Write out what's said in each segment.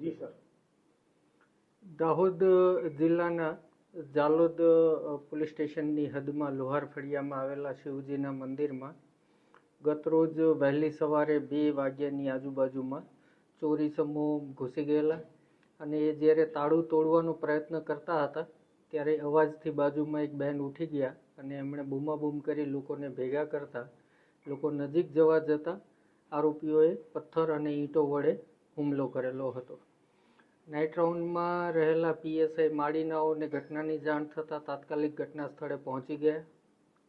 જી sir. Dahod જિલ્લાના Jhalod police સ્ટેશનની હદમાં લોહાર ફળિયામાં આવેલા શિવજીના મંદિરમાં ગતરોજ વહેલી સવારે 2 વાગ્યાની આજુબાજુમાં ચોરી સમૂહ ઘૂસી ગયેલા અને એ જ્યારે તાળું તોડવાનો પ્રયત્ન કરતા હતા ત્યારે અવાજથી બાજુમાં એક બહેન ઉઠી ગયા અને એમણે બૂમાબૂમ કરી લોકોને ભેગા કરતા લોકો નજીક જવા જતાં આરોપીઓએ પથ્થર અને ઈંટો વડે હુમલો કરેલો હતો. નાઇટ રાઉન્ડમાં રહેલા પીએસઆઈ માળીનાઓને ઘટનાની જાણ થતાં તાત્કાલિક ઘટના સ્થળે પહોંચી ગયા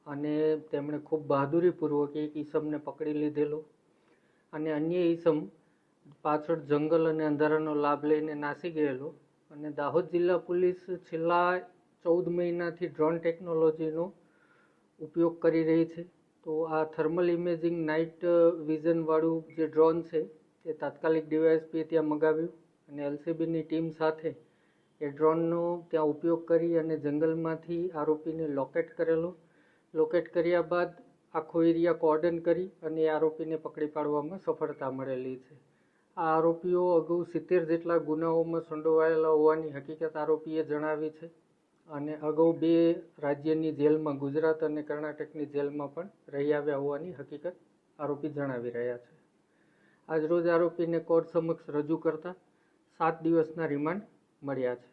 અને તેમણે ખૂબ બહાદુરીપૂર્વક એક ઈસમને પકડી લીધેલો અને અન્ય ઈસમ પાછળ જંગલ અને અંધારાનો લાભ લઈને નાસી ગયેલો. અને દાહોદ જિલ્લા પોલીસ છેલ્લા 14 મહિનાથી ડ્રોન ટેકનોલોજીનો ઉપયોગ કરી રહી છે. તો આ થર્મલ ઇમેજિંગ નાઇટ વિઝનવાળું જે ડ્રોન છે એ તાત્કાલિક ડીવાયએસપીએ ત્યાં મગાવ્યું અને એલસીબીની ટીમ સાથે એ ડ્રોનનો ત્યાં ઉપયોગ કરી અને જંગલમાંથી આરોપીને લોકેટ કરેલો. લોકેટ કર્યા બાદ આખો એરિયા કોર્ડન કરી અને આરોપીને પકડી પાડવામાં સફળતા મળેલી છે. આ આરોપીઓ અગાઉ 70 જેટલા ગુનાઓમાં સંડોવાયેલા હોવાની હકીકત આરોપીએ જણાવી છે અને અગાઉ 2 રાજ્યની જેલમાં, ગુજરાત અને કર્ણાટકની જેલમાં પણ રહી આવ્યા હોવાની હકીકત આરોપી જણાવી રહ્યા છે. આજરોજ આરોપીને કોર્ટ સમક્ષ રજૂ કરતા 7 દિવસના રિમાન્ડ મળ્યા છે.